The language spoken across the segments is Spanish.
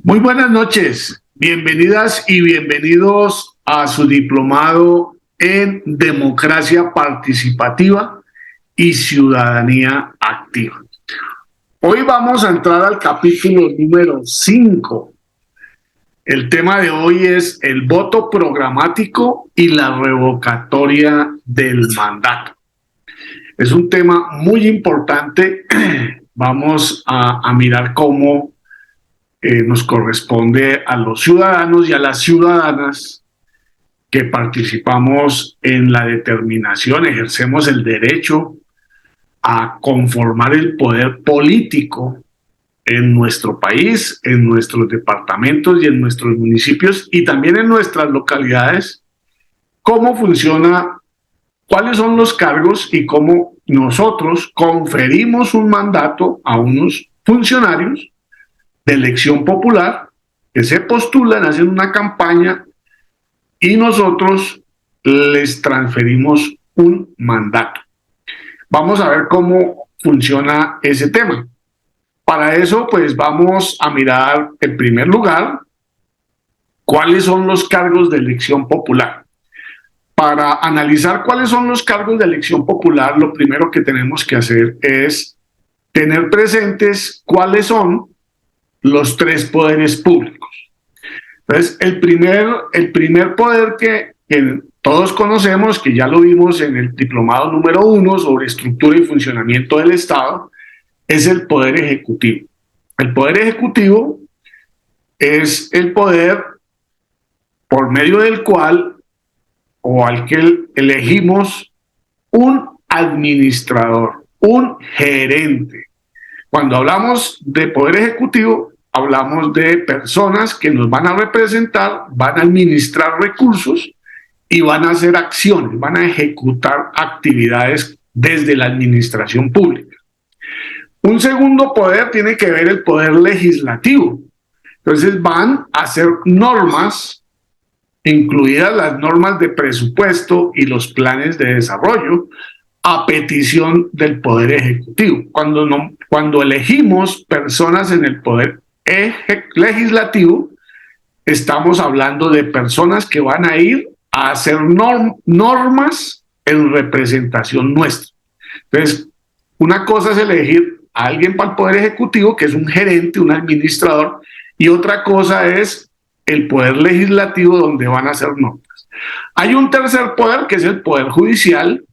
Muy buenas noches, bienvenidas y bienvenidos a su diplomado en Democracia Participativa y Ciudadanía Activa. Hoy vamos a entrar al capítulo número 5. El tema de hoy es el voto programático y la revocatoria del mandato. Es un tema muy importante. Vamos a mirar cómo nos corresponde a los ciudadanos y a las ciudadanas que participamos en la determinación, ejercemos el derecho a conformar el poder político en nuestro país, en nuestros departamentos y en nuestros municipios y también en nuestras localidades, cómo funciona, cuáles son los cargos y cómo nosotros conferimos un mandato a unos funcionarios de elección popular que se postulan, hacen una campaña y nosotros les transferimos un mandato. Vamos a ver cómo funciona ese tema. Para eso, pues vamos a mirar en primer lugar cuáles son los cargos de elección popular. Para analizar cuáles son los cargos de elección popular, lo primero que tenemos que hacer es tener presentes cuáles son los tres poderes públicos. Entonces, el primer poder que todos conocemos, que ya lo vimos en el diplomado número 1 sobre estructura y funcionamiento del Estado, es el poder ejecutivo. El poder ejecutivo es el poder por medio del cual o al que elegimos un administrador, un gerente. Cuando hablamos de poder ejecutivo, hablamos de personas que nos van a representar, van a administrar recursos y van a hacer acciones, van a ejecutar actividades desde la administración pública. Un segundo poder tiene que ver el poder legislativo. Entonces van a hacer normas, incluidas las normas de presupuesto y los planes de desarrollo, a petición del Poder Ejecutivo. Cuando elegimos personas en el Poder Legislativo, estamos hablando de personas que van a ir a hacer normas en representación nuestra. Entonces, una cosa es elegir a alguien para el Poder Ejecutivo, que es un gerente, un administrador, y otra cosa es el Poder Legislativo, donde van a hacer normas. Hay un tercer poder, que es el Poder Judicial,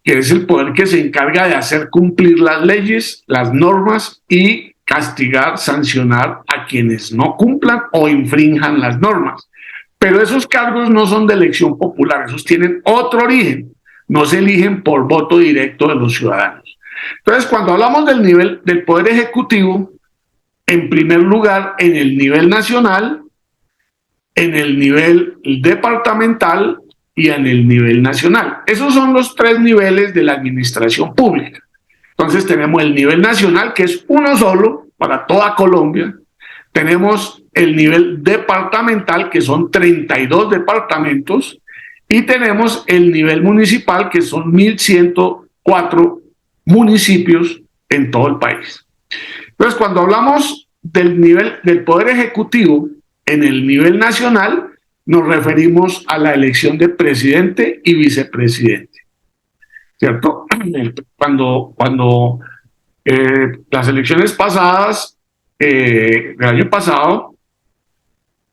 que es el poder que se encarga de hacer cumplir las leyes, las normas y castigar, sancionar a quienes no cumplan o infrinjan las normas. Pero esos cargos no son de elección popular, esos tienen otro origen, no se eligen por voto directo de los ciudadanos. Entonces, cuando hablamos del nivel del poder ejecutivo, en primer lugar, en el nivel nacional, en el nivel departamental y en el nivel nacional. Esos son los tres niveles de la administración pública. Entonces tenemos el nivel nacional, que es uno solo para toda Colombia. Tenemos el nivel departamental, que son 32 departamentos. Y tenemos el nivel municipal, que son 1.104 municipios en todo el país. Entonces, cuando hablamos del nivel del Poder Ejecutivo en el nivel nacional, nos referimos a la elección de presidente y vicepresidente, ¿cierto? Cuando las elecciones pasadas, del año pasado,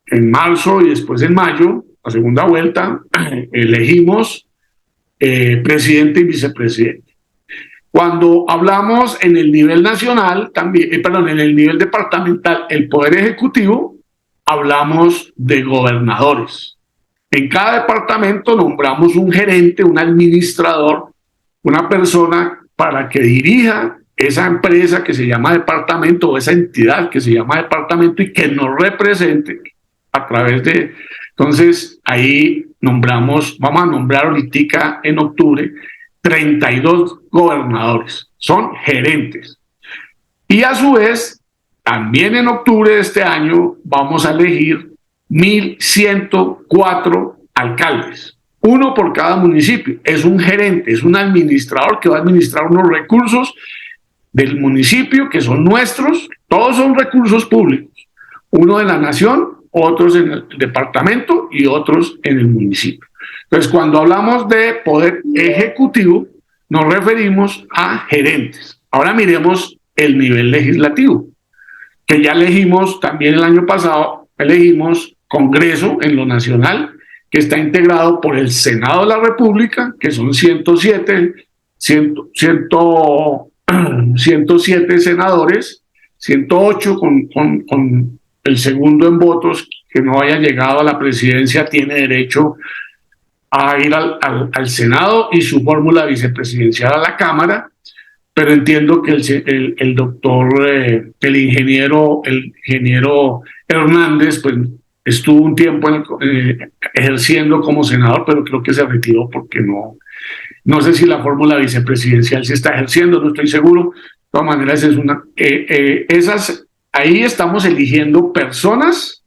en marzo y después en mayo, la segunda vuelta, elegimos presidente y vicepresidente. Cuando hablamos en el nivel nacional, también, en el nivel departamental, el Poder Ejecutivo, hablamos de gobernadores. En cada departamento nombramos un gerente, un administrador, una persona para que dirija esa empresa que se llama departamento o esa entidad que se llama departamento y que nos represente a través de... Entonces, ahí vamos a nombrar ahorita en octubre 32 gobernadores, son gerentes. Y a su vez, también en octubre de este año vamos a elegir 1.104 alcaldes, uno por cada municipio. Es un gerente, es un administrador que va a administrar unos recursos del municipio que son nuestros, todos son recursos públicos. Uno en la nación, otros en el departamento y otros en el municipio. Entonces, cuando hablamos de poder ejecutivo, nos referimos a gerentes. Ahora miremos el nivel legislativo, que ya elegimos también el año pasado, elegimos Congreso en lo nacional, que está integrado por el Senado de la República, que son 107 senadores, 108 con el segundo en votos que no haya llegado a la presidencia tiene derecho a ir al Senado y su fórmula vicepresidencial a la Cámara, pero entiendo que el doctor, el ingeniero Hernández, pues estuvo un tiempo ejerciendo como senador, pero creo que se retiró porque no sé si la fórmula vicepresidencial se está ejerciendo, no estoy seguro. De todas maneras, ahí estamos eligiendo personas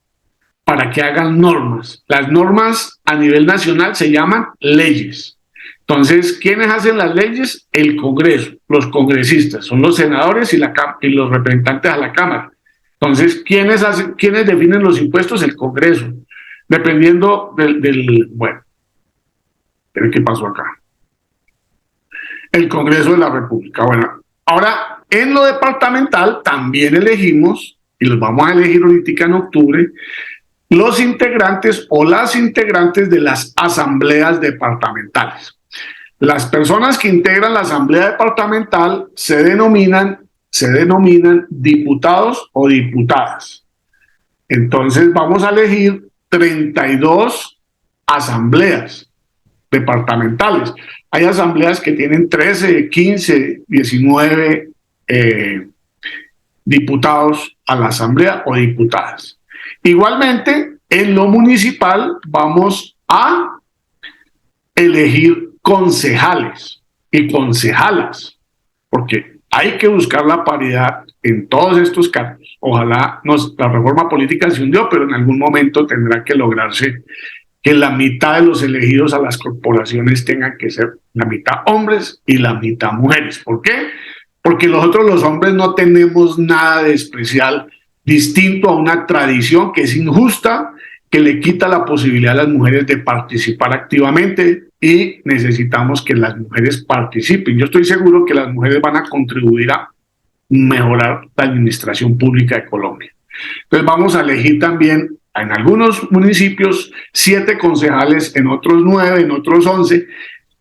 para que hagan normas. Las normas a nivel nacional se llaman leyes. Entonces, ¿quiénes hacen las leyes? El Congreso, los congresistas, son los senadores y los representantes a la Cámara. Entonces, ¿quiénes definen los impuestos? El Congreso, dependiendo bueno, ¿qué pasó acá? El Congreso de la República. Bueno, ahora, en lo departamental también elegimos, y los vamos a elegir ahorita en octubre, los integrantes o las integrantes de las asambleas departamentales. Las personas que integran la asamblea departamental se denominan diputados o diputadas. Entonces vamos a elegir 32 asambleas departamentales. Hay asambleas que tienen 13, 15, 19 diputados a la asamblea o diputadas. Igualmente, en lo municipal vamos a elegir concejales y concejalas, porque hay que buscar la paridad en todos estos cargos. Ojalá la reforma política se hundió, pero en algún momento tendrá que lograrse que la mitad de los elegidos a las corporaciones tengan que ser la mitad hombres y la mitad mujeres. ¿Por qué? Porque nosotros los hombres no tenemos nada de especial distinto a una tradición que es injusta, que le quita la posibilidad a las mujeres de participar activamente, y necesitamos que las mujeres participen. Yo estoy seguro que las mujeres van a contribuir a mejorar la administración pública de Colombia. Entonces vamos a elegir también en algunos municipios 7 concejales, en otros 9, en otros 11.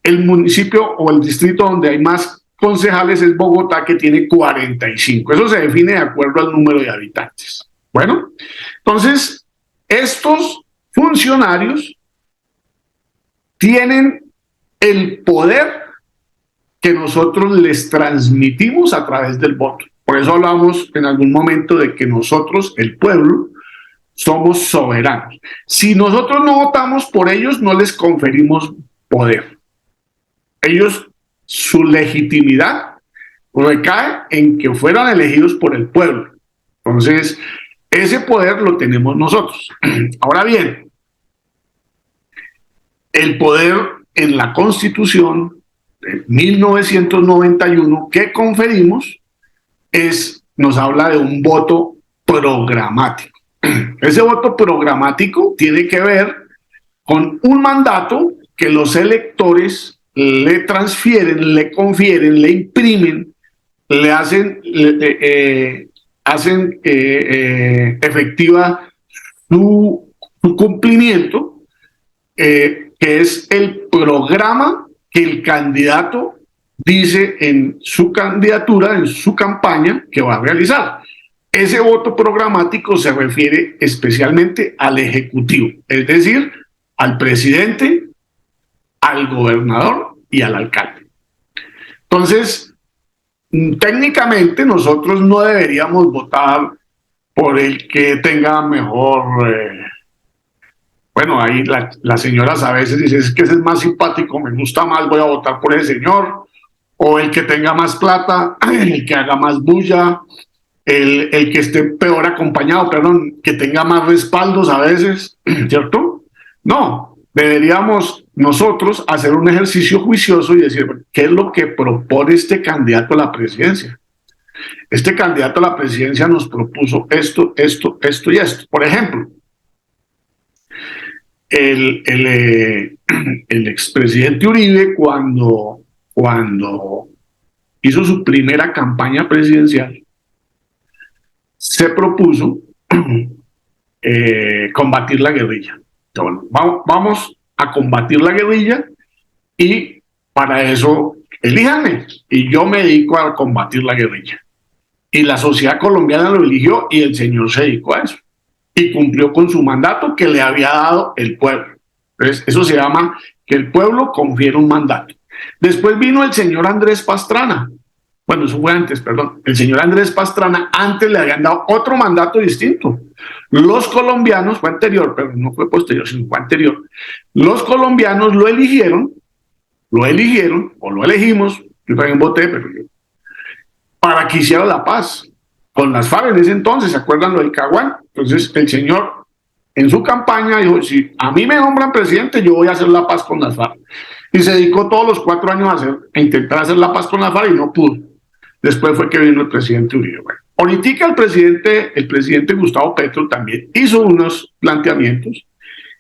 El municipio o el distrito donde hay más concejales es Bogotá, que tiene 45. Eso se define de acuerdo al número de habitantes. Bueno, entonces estos funcionarios tienen el poder que nosotros les transmitimos a través del voto. Por eso hablamos en algún momento de que nosotros, el pueblo, somos soberanos. Si nosotros no votamos por ellos, no les conferimos poder. Ellos, su legitimidad recae en que fueron elegidos por el pueblo. Entonces, ese poder lo tenemos nosotros. Ahora bien, el poder en la Constitución de 1991 que conferimos nos habla de un voto programático. Ese voto programático tiene que ver con un mandato que los electores le transfieren, le confieren, le imprimen, le hacen efectiva su cumplimiento, que es el programa que el candidato dice en su candidatura, en su campaña, que va a realizar. Ese voto programático se refiere especialmente al Ejecutivo, es decir, al presidente, al gobernador y al alcalde. Entonces, técnicamente nosotros no deberíamos votar por el que tenga mejor... Bueno, ahí las señoras a veces dicen, es que ese es más simpático, me gusta más, voy a votar por ese señor. O el que tenga más plata, el que haga más bulla, el que esté peor acompañado, perdón, que tenga más respaldos a veces, ¿cierto? No, deberíamos nosotros hacer un ejercicio juicioso y decir, ¿qué es lo que propone este candidato a la presidencia? Este candidato a la presidencia nos propuso esto, esto, esto y esto. Por ejemplo, el expresidente Uribe, cuando hizo su primera campaña presidencial, se propuso combatir la guerrilla. Entonces, bueno, vamos a combatir la guerrilla y para eso elíjanme y yo me dedico a combatir la guerrilla. Y la sociedad colombiana lo eligió y el señor se dedicó a eso y cumplió con su mandato que le había dado el pueblo. Entonces, eso se llama que el pueblo confiere un mandato. Después vino el señor Andrés Pastrana. Bueno, eso fue antes, perdón. El señor Andrés Pastrana antes le habían dado otro mandato distinto. Los colombianos, fue anterior, pero no fue posterior, sino fue anterior. Los colombianos lo eligieron, o lo elegimos, yo también voté, pero para que hiciera la paz con las FARC en ese entonces, ¿se acuerdan lo del Caguán? Entonces el señor en su campaña dijo, si a mí me nombran presidente, yo voy a hacer la paz con las FARC. Y se dedicó todos los 4 años a intentar hacer la paz con las FARC y no pudo. Después fue que vino el presidente Uribe. Bueno, ahorita el presidente Gustavo Petro también hizo unos planteamientos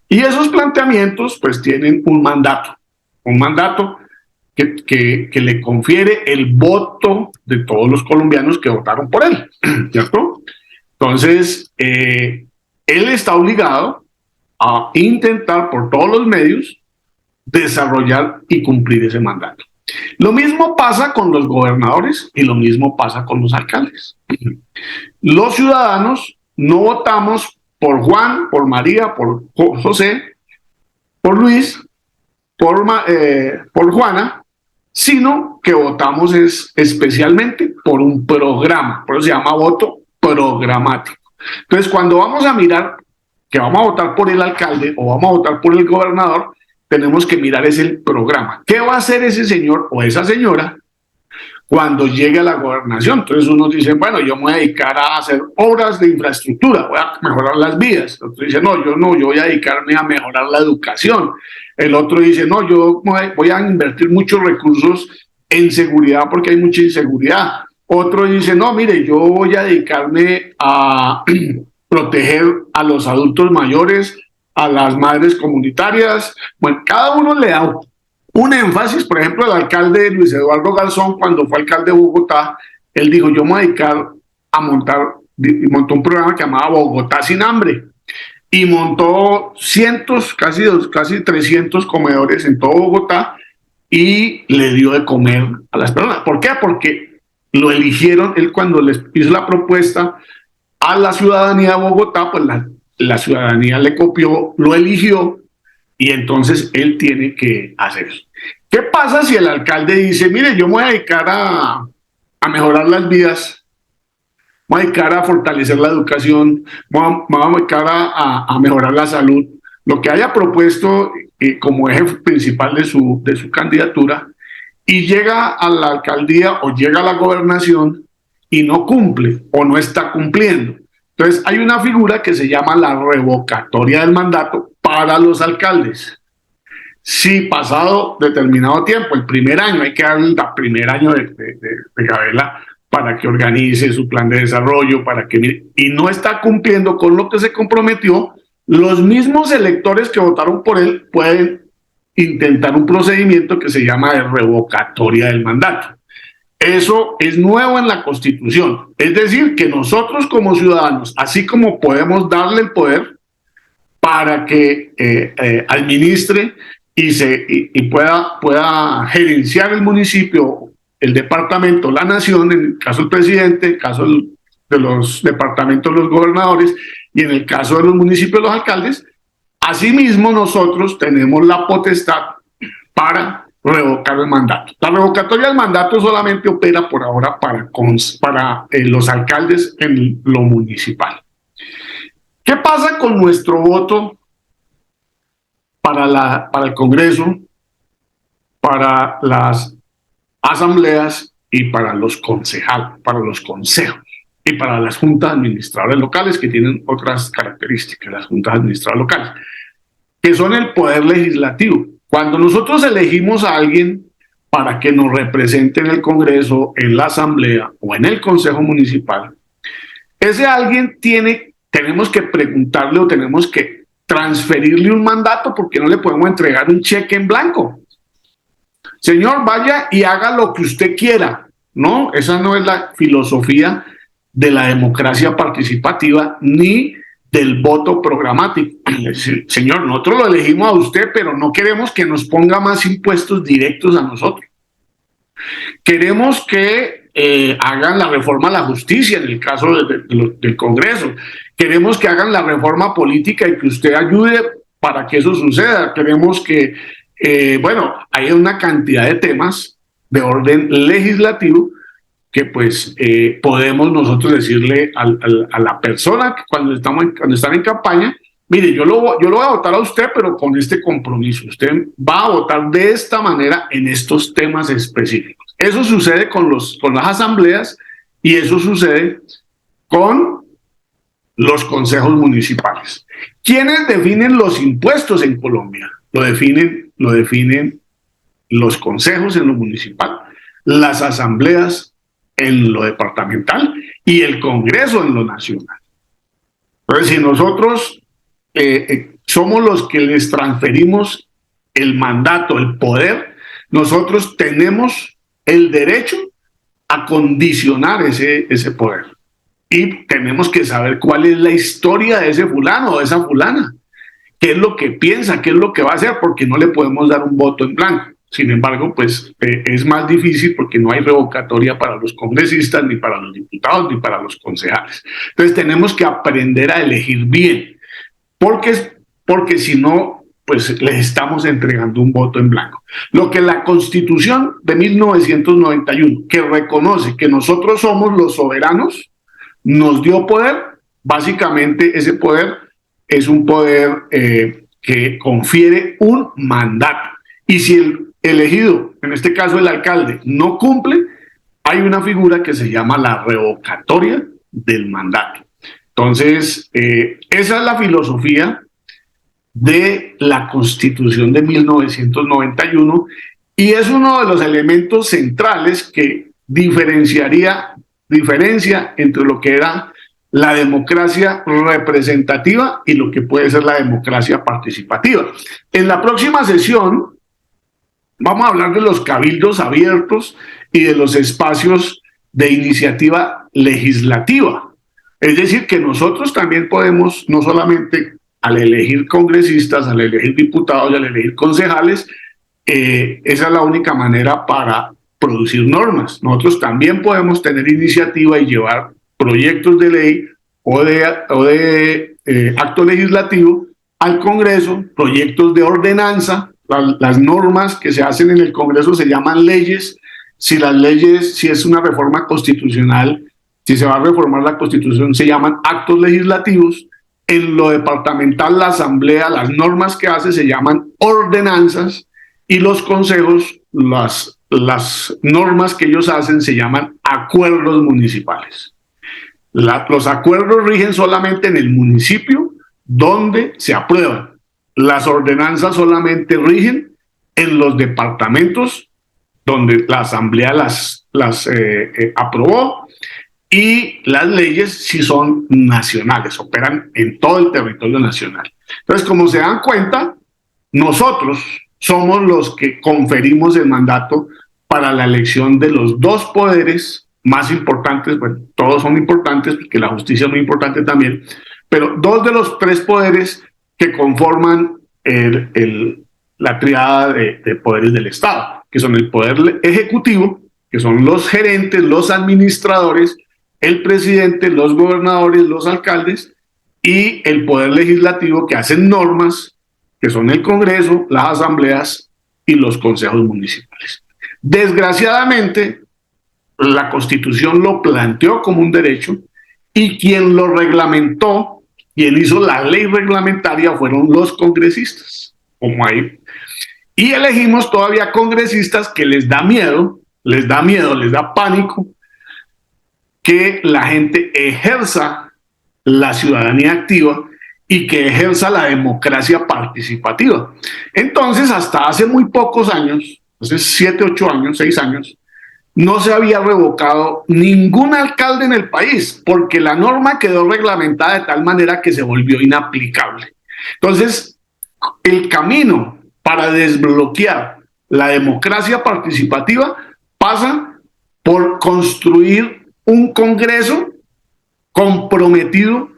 y esos planteamientos pues tienen un mandato que le confiere el voto de todos los colombianos que votaron por él, ¿cierto? Entonces, él está obligado a intentar por todos los medios desarrollar y cumplir ese mandato. Lo mismo pasa con los gobernadores y lo mismo pasa con los alcaldes. Los ciudadanos no votamos por Juan, por María, por José, por Luis, por Juana, sino que votamos especialmente por un programa, por eso se llama voto programático. Entonces, cuando vamos a mirar que vamos a votar por el alcalde o vamos a votar por el gobernador, tenemos que mirar es el programa. ¿Qué va a hacer ese señor o esa señora cuando llegue a la gobernación? Entonces unos dicen, bueno, yo me voy a dedicar a hacer obras de infraestructura, voy a mejorar las vías. Otro dice, no, yo voy a dedicarme a mejorar la educación. El otro dice, no, yo voy a invertir muchos recursos en seguridad porque hay mucha inseguridad. Otro dice, no, mire, yo voy a dedicarme a proteger a los adultos mayores, a las madres comunitarias. Bueno, cada uno le da un énfasis. Por ejemplo, el alcalde Luis Eduardo Garzón, cuando fue alcalde de Bogotá, él dijo, yo me voy a dedicar a montó un programa que llamaba Bogotá sin hambre, y montó cientos, casi 300 comedores en todo Bogotá, y le dio de comer a las personas. ¿Por qué? Porque lo eligieron, él cuando les hizo la propuesta a la ciudadanía de Bogotá, pues la ciudadanía le copió, lo eligió, y entonces él tiene que hacer eso. ¿Qué pasa si el alcalde dice, mire, yo me voy a dedicar a mejorar las vías, me voy a dedicar a fortalecer la educación, me voy a dedicar a mejorar la salud, lo que haya propuesto como eje principal de su candidatura, y llega a la alcaldía o llega a la gobernación y no cumple o no está cumpliendo? Entonces hay una figura que se llama la revocatoria del mandato para los alcaldes. Si pasado determinado tiempo, el primer año, hay que darle el primer año de Gabela para que organice su plan de desarrollo, y no está cumpliendo con lo que se comprometió, los mismos electores que votaron por él pueden intentar un procedimiento que se llama de revocatoria del mandato. Eso es nuevo en la Constitución, es decir, que nosotros como ciudadanos, así como podemos darle el poder para que administre y pueda gerenciar el municipio, el departamento, la nación, en el caso del presidente, en el caso de los departamentos, los gobernadores, y en el caso de los municipios, los alcaldes, asimismo nosotros tenemos la potestad para revocar el mandato. La revocatoria del mandato solamente opera por ahora para los alcaldes en lo municipal. ¿Qué pasa con nuestro voto para el Congreso, para las asambleas y para los concejales, para los consejos y para las juntas administradoras locales, que tienen otras características, las juntas administradoras locales, que son el poder legislativo? Cuando nosotros elegimos a alguien para que nos represente en el Congreso, en la Asamblea o en el Consejo Municipal, ese alguien tenemos que preguntarle o tenemos que transferirle un mandato, porque no le podemos entregar un cheque en blanco. Señor, vaya y haga lo que usted quiera. No, esa no es la filosofía de la democracia participativa ni del voto programático. Señor, nosotros lo elegimos a usted, pero no queremos que nos ponga más impuestos directos a nosotros. Queremos que hagan la reforma a la justicia en el caso del Congreso. Queremos que hagan la reforma política y que usted ayude para que eso suceda. Queremos que, bueno, hay una cantidad de temas de orden legislativo que pues podemos nosotros decirle a la persona que cuando están en campaña, mire, yo lo voy a votar a usted, pero con este compromiso. Usted va a votar de esta manera en estos temas específicos. Eso sucede con las asambleas y eso sucede con los consejos municipales. ¿Quiénes definen los impuestos en Colombia? Lo definen los consejos en lo municipal, las asambleas en lo departamental y el Congreso en lo nacional. Entonces, si nosotros somos los que les transferimos el mandato, el poder, nosotros tenemos el derecho a condicionar ese poder. Y tenemos que saber cuál es la historia de ese fulano o de esa fulana, qué es lo que piensa, qué es lo que va a hacer, porque no le podemos dar un voto en blanco. Sin embargo, pues es más difícil porque no hay revocatoria para los congresistas, ni para los diputados, ni para los concejales. Entonces tenemos que aprender a elegir bien, porque si no, pues les estamos entregando un voto en blanco. Lo que la Constitución de 1991, que reconoce que nosotros somos los soberanos, nos dio poder. Básicamente ese poder es un poder que confiere un mandato. Y si el elegido, en este caso el alcalde, no cumple, hay una figura que se llama la revocatoria del mandato. Entonces, esa es la filosofía de la Constitución de 1991 y es uno de los elementos centrales que diferencia entre lo que era la democracia representativa y lo que puede ser la democracia participativa. En la próxima sesión vamos a hablar de los cabildos abiertos y de los espacios de iniciativa legislativa. Es decir, que nosotros también podemos, no solamente al elegir congresistas, al elegir diputados y al elegir concejales, esa es la única manera para producir normas. Nosotros también podemos tener iniciativa y llevar proyectos de ley o de acto legislativo al Congreso, proyectos de ordenanza. Las normas que se hacen en el Congreso se llaman leyes. Si es una reforma constitucional, si se va a reformar la Constitución, se llaman actos legislativos. En lo departamental, la Asamblea, las normas que hace se llaman ordenanzas y los consejos, las normas que ellos hacen se llaman acuerdos municipales. Los acuerdos rigen solamente en el municipio donde se aprueban. Las ordenanzas solamente rigen en los departamentos donde la Asamblea las aprobó, y las leyes sí son nacionales, operan en todo el territorio nacional. Entonces, como se dan cuenta, nosotros somos los que conferimos el mandato para la elección de los dos poderes más importantes. Bueno, todos son importantes, porque la justicia es muy importante también, pero dos de los tres poderes que conforman la triada de poderes del Estado, que son el poder ejecutivo, que son los gerentes, los administradores, el presidente, los gobernadores, los alcaldes, y el poder legislativo, que hacen normas, que son el Congreso, las asambleas y los consejos municipales. Desgraciadamente, la Constitución lo planteó como un derecho, y quien lo reglamentó, quien hizo la ley reglamentaria, fueron los congresistas, como ahí. Y elegimos todavía congresistas que les da miedo, les da pánico que la gente ejerza la ciudadanía activa y que ejerza la democracia participativa. Entonces, hasta hace muy pocos años, entonces 7, 8 años, 6 años, no se había revocado ningún alcalde en el país, porque la norma quedó reglamentada de tal manera que se volvió inaplicable. Entonces, el camino para desbloquear la democracia participativa pasa por construir un Congreso comprometido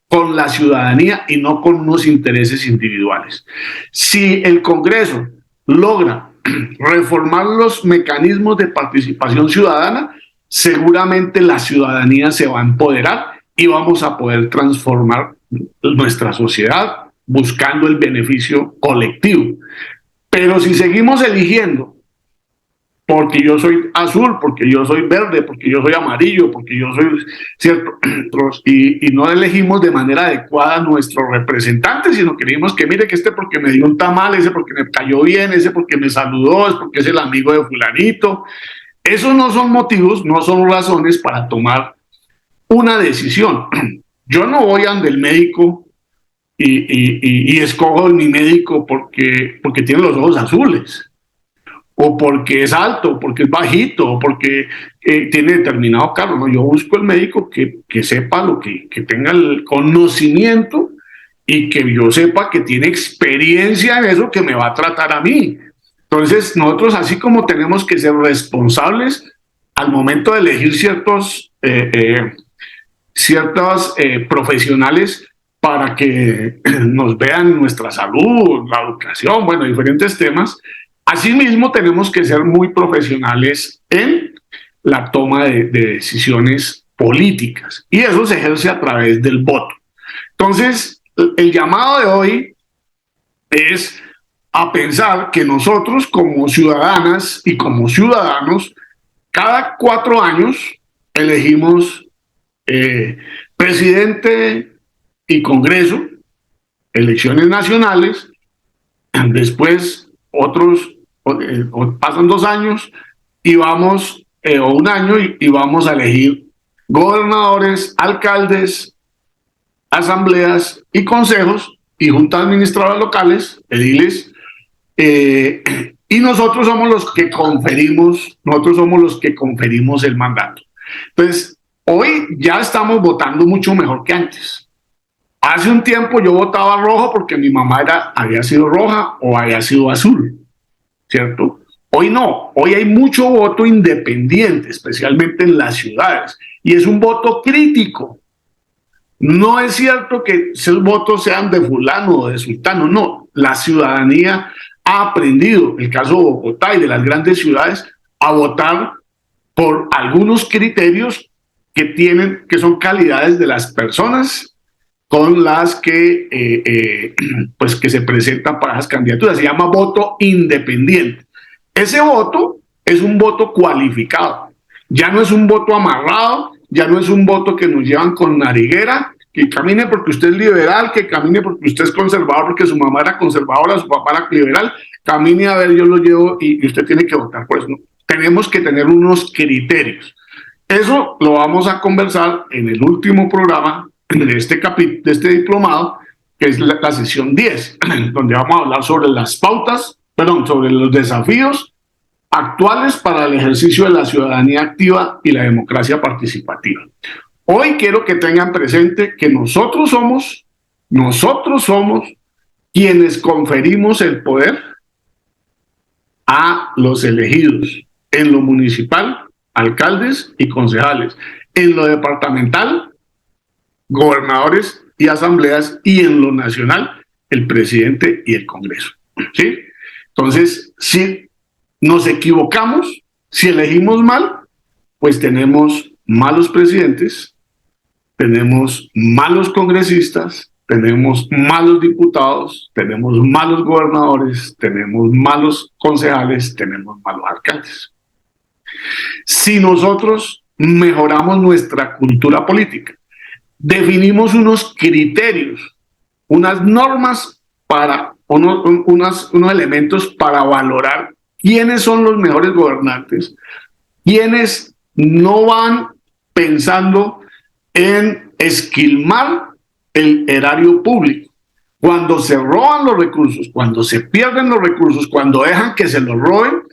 con la ciudadanía y no con unos intereses individuales. Si el Congreso logra reformar los mecanismos de participación ciudadana, seguramente la ciudadanía se va a empoderar y vamos a poder transformar nuestra sociedad buscando el beneficio colectivo. Pero si seguimos eligiendo porque yo soy azul, porque yo soy verde, porque yo soy amarillo, porque yo soy cierto, y no elegimos de manera adecuada a nuestros representantes, sino que elegimos que mire que este porque me dio un tamal, ese porque me cayó bien, ese porque me saludó, es porque es el amigo de fulanito. Esos no son motivos, no son razones para tomar una decisión. Yo no voy ante el médico y escojo mi médico porque tiene los ojos azules, o porque es alto, o porque es bajito, o porque tiene determinado cargo. No, yo busco el médico que sepa lo que tenga el conocimiento y que yo sepa que tiene experiencia en eso que me va a tratar a mí. Entonces, nosotros así como tenemos que ser responsables al momento de elegir ciertos profesionales para que nos vean nuestra salud, la educación, bueno, diferentes temas. Asimismo, tenemos que ser muy profesionales en la toma de decisiones políticas y eso se ejerce a través del voto. Entonces, el llamado de hoy es a pensar que nosotros como ciudadanas y como ciudadanos, cada 4 años elegimos presidente y Congreso, elecciones nacionales, después pasan 2 años y vamos, o 1 año, y vamos a elegir gobernadores, alcaldes, asambleas y consejos y juntas administradoras locales, ediles, y nosotros somos los que conferimos el mandato. Entonces, hoy ya estamos votando mucho mejor que antes. Hace un tiempo yo votaba rojo porque mi mamá había sido roja o había sido azul, ¿cierto? Hoy no, hoy hay mucho voto independiente, especialmente en las ciudades, y es un voto crítico. No es cierto que esos votos sean de fulano o de sultano, no. La ciudadanía ha aprendido, el caso de Bogotá y de las grandes ciudades, a votar por algunos criterios que son calidades de las personas con las que se presentan para las candidaturas. Se llama voto independiente. Ese voto es un voto cualificado. Ya no es un voto amarrado, ya no es un voto que nos llevan con nariguera, que camine porque usted es liberal, que camine porque usted es conservador, porque su mamá era conservadora, su papá era liberal, camine a ver, yo lo llevo y usted tiene que votar por eso. No. Tenemos que tener unos criterios. Eso lo vamos a conversar en el último programa de este diplomado, que es la sesión 10, donde vamos a hablar sobre sobre los desafíos actuales para el ejercicio de la ciudadanía activa y la democracia participativa. Hoy quiero que tengan presente que nosotros somos quienes conferimos el poder a los elegidos en lo municipal, alcaldes y concejales, en lo departamental, gobernadores y asambleas, y en lo nacional, el presidente y el Congreso. ¿Sí? Entonces, si nos equivocamos, si elegimos mal, pues tenemos malos presidentes, tenemos malos congresistas, tenemos malos diputados, tenemos malos gobernadores, tenemos malos concejales, tenemos malos alcaldes. Si nosotros mejoramos nuestra cultura política, definimos unos criterios, unas normas unos elementos para valorar quiénes son los mejores gobernantes, quiénes no van pensando en esquilmar el erario público. Cuando se roban los recursos, cuando se pierden los recursos, cuando dejan que se los roben,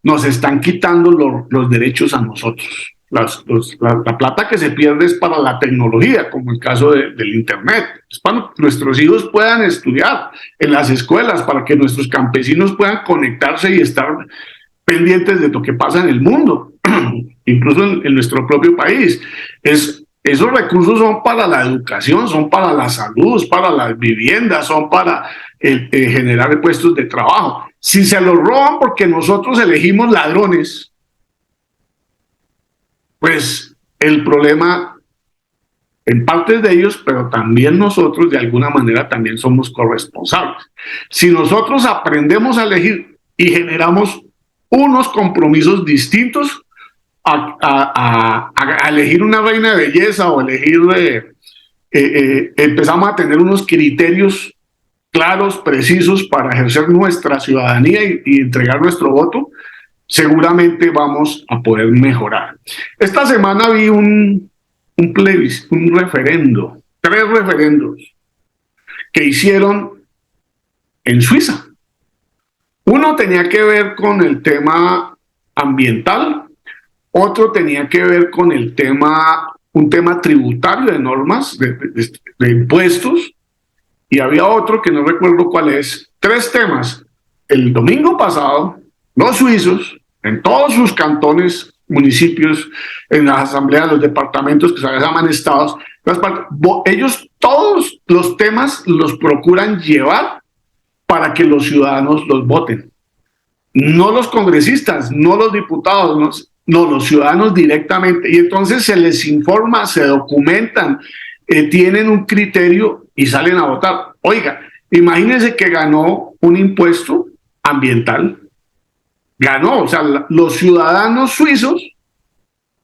nos están quitando los derechos a nosotros. La plata que se pierde es para la tecnología, como el caso del Internet. Es para que nuestros hijos puedan estudiar en las escuelas, para que nuestros campesinos puedan conectarse y estar pendientes de lo que pasa en el mundo, incluso en nuestro propio país. Esos recursos son para la educación, son para la salud, para las viviendas, son para generar puestos de trabajo. Si se los roban porque nosotros elegimos ladrones, pues el problema en parte de ellos, pero también nosotros de alguna manera también somos corresponsables. Si nosotros aprendemos a elegir y generamos unos compromisos distintos a elegir una reina de belleza o elegir, empezamos a tener unos criterios claros, precisos para ejercer nuestra ciudadanía y entregar nuestro voto, seguramente vamos a poder mejorar. Esta semana vi un plebiscito, un referendo, 3 referendos que hicieron en Suiza. Uno tenía que ver con el tema ambiental, otro tenía que ver con el tema, un tema tributario de normas, de impuestos, y había otro que no recuerdo cuál es. 3 temas. El domingo pasado, los suizos, en todos sus cantones, municipios, en las asambleas, los departamentos que se llaman estados, ellos todos los temas los procuran llevar para que los ciudadanos los voten. No los congresistas, no los diputados, no, los ciudadanos directamente. Y entonces se les informa, se documentan, tienen un criterio y salen a votar. Oiga, imagínense que ganó un impuesto ambiental. Ganó, o sea, los ciudadanos suizos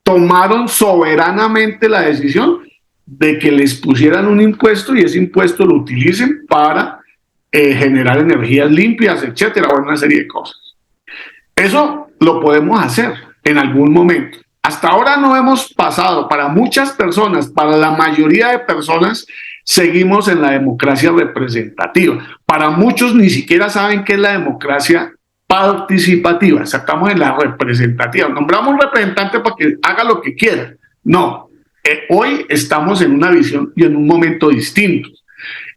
tomaron soberanamente la decisión de que les pusieran un impuesto y ese impuesto lo utilicen para generar energías limpias, etcétera, o una serie de cosas. Eso lo podemos hacer en algún momento. Hasta ahora no hemos pasado, para muchas personas, para la mayoría de personas, seguimos en la democracia representativa. Para muchos ni siquiera saben qué es la democracia participativa, estamos en la representativa. Nombramos un representante para que haga lo que quiera. No, hoy estamos en una visión y en un momento distinto.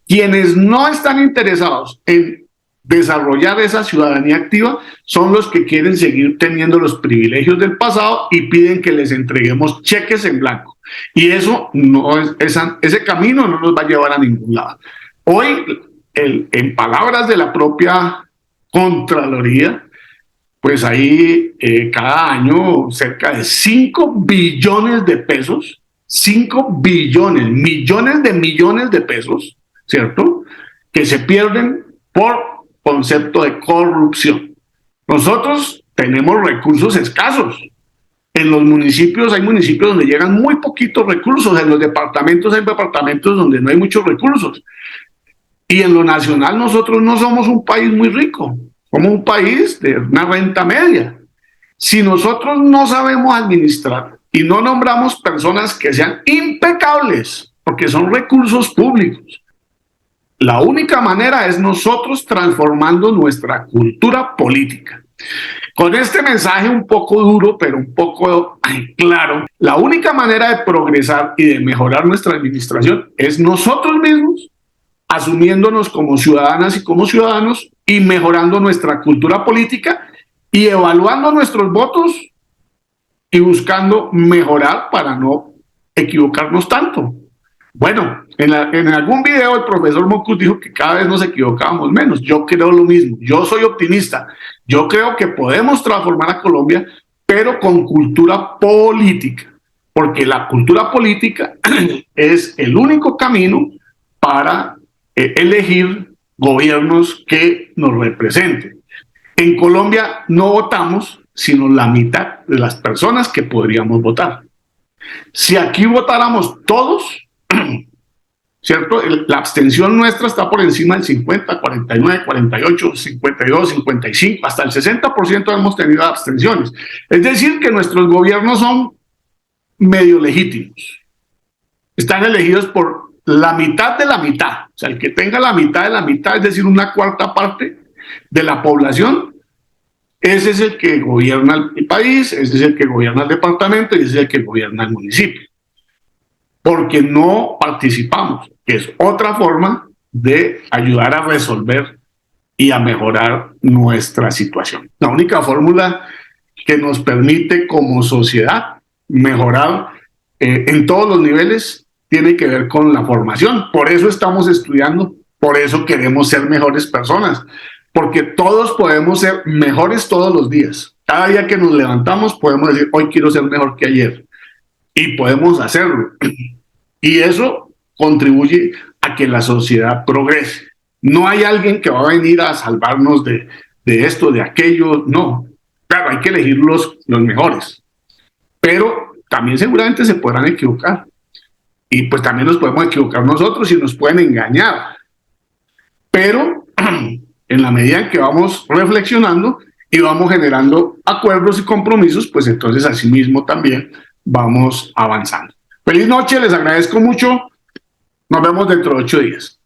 Quienes no están interesados en desarrollar esa ciudadanía activa son los que quieren seguir teniendo los privilegios del pasado y piden que les entreguemos cheques en blanco. Y eso no es, ese camino no nos va a llevar a ningún lado. Hoy, en palabras de la propia Contraloría, pues ahí cada año cerca de 5 billones de pesos, 5 billones, millones de pesos, ¿cierto?, que se pierden por concepto de corrupción. Nosotros tenemos recursos escasos. En los municipios hay municipios donde llegan muy poquitos recursos, en los departamentos hay departamentos donde no hay muchos recursos. Y en lo nacional nosotros no somos un país muy rico, somos un país de una renta media. Si nosotros no sabemos administrar y no nombramos personas que sean impecables, porque son recursos públicos, la única manera es nosotros transformando nuestra cultura política. Con este mensaje un poco duro, pero un poco claro, la única manera de progresar y de mejorar nuestra administración es nosotros mismos, asumiéndonos como ciudadanas y como ciudadanos y mejorando nuestra cultura política y evaluando nuestros votos y buscando mejorar para no equivocarnos tanto. Bueno, en algún video el profesor Mocus dijo que cada vez nos equivocábamos menos. Yo creo lo mismo, yo soy optimista. Yo creo que podemos transformar a Colombia, pero con cultura política, porque la cultura política es el único camino para elegir gobiernos que nos representen. En Colombia no votamos, sino la mitad de las personas que podríamos votar. Si aquí votáramos todos, ¿cierto? La abstención nuestra está por encima del 50, 49, 48, 52, 55, hasta el 60% hemos tenido abstenciones. Es decir, que nuestros gobiernos son medio legítimos. Están elegidos por la mitad de la mitad. O sea, el que tenga la mitad de la mitad, es decir, una cuarta parte de la población, Ese es el que gobierna el país, ese es el que gobierna el departamento y ese es el que gobierna el municipio. Porque no participamos, que es otra forma de ayudar a resolver y a mejorar nuestra situación. La única fórmula que nos permite como sociedad mejorar en todos los niveles tiene que ver con la formación. Por eso estamos estudiando, por eso queremos ser mejores personas, porque todos podemos ser mejores todos los días. Cada día que nos levantamos podemos decir, hoy quiero ser mejor que ayer, y podemos hacerlo. Y eso contribuye a que la sociedad progrese. No hay alguien que va a venir a salvarnos de esto, de aquello, no. Claro, hay que elegir los mejores, pero también seguramente se podrán equivocar. Y pues también nos podemos equivocar nosotros y nos pueden engañar. Pero en la medida en que vamos reflexionando y vamos generando acuerdos y compromisos, pues entonces así mismo también vamos avanzando. Feliz noche, les agradezco mucho. Nos vemos dentro de 8 días.